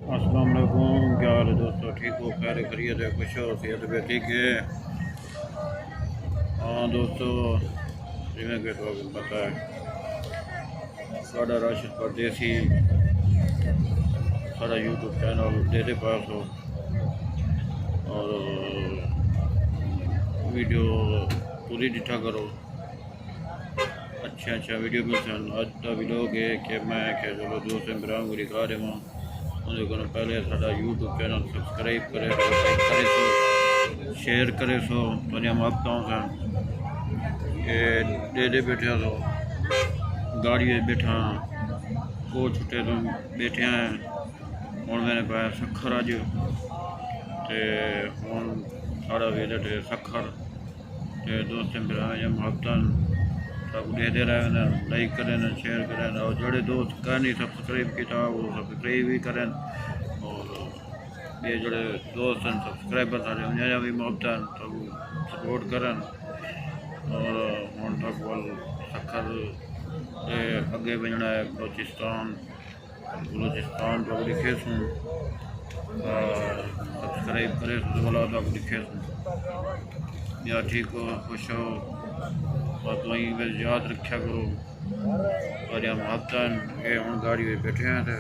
السلام علیکم، کیا حال ہے دوستو؟ ٹھیک ہو؟ خیر خیریت ہے؟ خوش ہو؟ صحت بھی ٹھیک ہے؟ ہاں دوستو، جویں کہ تمہیں پتہ ہے ساڈا راشد پردیسی ساڈا یوٹوب چینل دے پاس ہو اور ویڈیو پوری ڈٹھا کرو، اچھا ویڈیو ملسن۔ اج کا ویلوگ ہے کہ میں چلو دوست برام کو دکھا دے انہوں پہلے ساڈا یوٹوب چینل سبسکرائب کرے سو، لائک کرے سو، شیئر کرے سو، بڑی محبتوں سے یہ دے بیٹھے سو گاڑی بیٹھا کو چھٹے تو بیٹھے ہیں ہوں میرے پاس سکھر اج تے ہوں ساڑا وزٹ ہے سکھر تے دوست برا یا محبتاً سب دے رہے ہیں، لائک کریں شیئر کریں اور جڑے دوست کا نہیں سبسکرائب کیا وہ سبسکرائب بھی کریں اور یہ جڑے دوست ہیں سبسکرائبر سارے انہیں بھی محبتاً سب سپورٹ کریں اور ہوں تک وال سکھر اگے بجنا ہے بلوچستان کو لکھے سوں سبسکرائب کرے سو والا تک لکھے سوں یا ٹھیک ہو خوش ہو بات وہیں بس یاد رکھا کرو اور یا محبتاً کہ ہوں گاڑی میں بیٹھے ہیں تو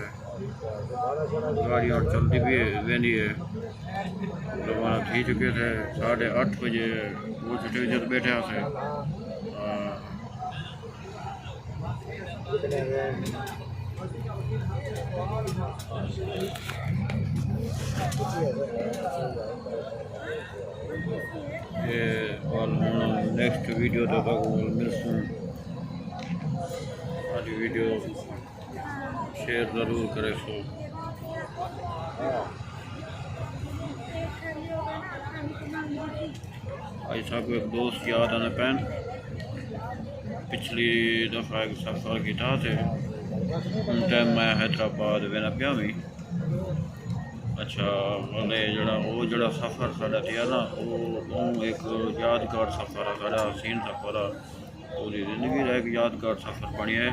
گاڑی اور چلتی بھی وہی ہے روانہ تھی چکے تھے 8:30 بجے وہ چھٹے جد بیٹھے سے اور نیکسٹ ویڈیو تو ملسوں آج ویڈیو شیئر ضرور کرے سو۔ آج صاحب کو ایک دوست یاد آنے پین پچھلی دفعہ ایک سفر کیا تھے ان ٹائم میں حیدرآباد وینا پیا بھی اچھا والے جڑا سفر ساڈا تھیا نا وہ ایک یادگار سفر ہے ساڈا حسین سفر ہے پوری زندگی کا ایک یادگار سفر بنیا ہے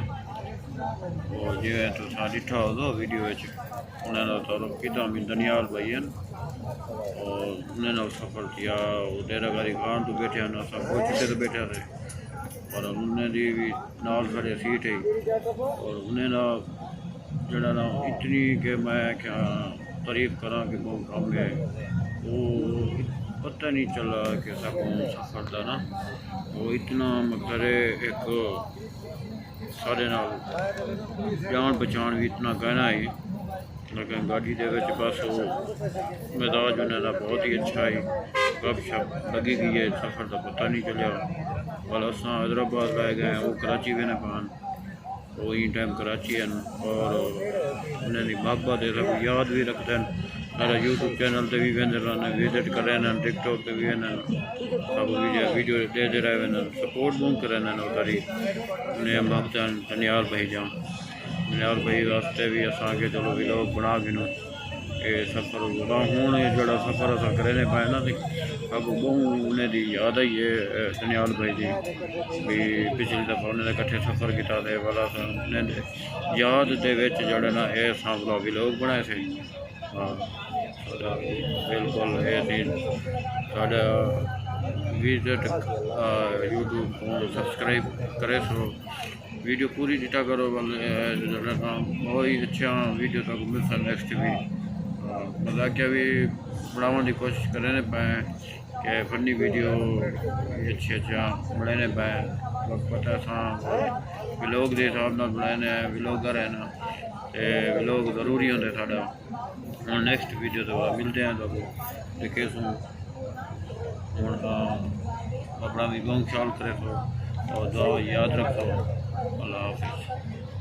اور جی تساں ڈٹھا ہو ویڈیو انہیں تعلق کیا بھی دنیال بھائی ہیں اور انہیں سفر کیا وہ ڈیرا گاری خان تو بیٹھے ہیں سب کو چھٹے تو بیٹھے تھے اور انہیں دی بھی نال کھڑے سیٹ ہے اور انہیں نا جڑا نا اتنی کہ میں کیا تعریف کرا کہ وہ کام ہے وہ پتہ نہیں چلا کہ سفر دا نا وہ اتنا مقدر ایک سارے نال جان بچان بھی اتنا گہنا ہے لیکن گاڑی دے وچ بس وہ مزاج انہیں دا بہت ہی اچھا ہے گپ شپ لگی گئی ہے سفر کا پتہ نہیں چلیا والا اساں حیدرآباد لائے گئے ہیں وہ کراچی بھی نہ پان وہی ٹائم کراچی ہیں اور انہیں دی محبت ہے سب یاد بھی رکھتے ہیں میرا یوٹوب چینل تے بھی ویندے رہنے وزٹ کرے ہیں ٹک ٹاک تے بھی ہیں سب ویڈیو دے رہے ہیں سپورٹ بہت کرے ہیں ساری انہیں محبت دنیال بھائی جان دنیال بھائی واسطے بھی اساں کے چلو ویلوگ بنا گنو یہ سفر ہوگا ہوں جڑا سفر اصا کرنے پائے نا سب بہت انہیں دی یاد آئی ہے دنیال بھائی جی بھی پچھلی دفعہ انہیں کٹھے سفر کیا تھے والا یاد دے وچ جڑے نا یہ سانپلا ویلوگ بنائے تھے ہاں بالکل یہ چیز ساڈا وزٹ یوٹیوب کو سبسکرائب کرے سو ویڈیو پوری ڈٹا کرو بہت ہی اچھا ویڈیو تک ملتا نیکسٹ بھی مذاقیہ بھی بڑھانے کی کوشش کرنے پائیں کہ فنی ویڈیو اچھا بڑھانے پائیں پتہ ویلوگ کے حساب نال بڑھانے ہیں ویلوگر ہیں نا ویلوگ ضروری ہوتے ساڈا ہوں نیکسٹ ویڈیو تو ملتے ہیں تو دیکھے سوں ہوں اپنا بھی بہت خیال کرے سو اور دعا یاد رکھو اللہ حافظ۔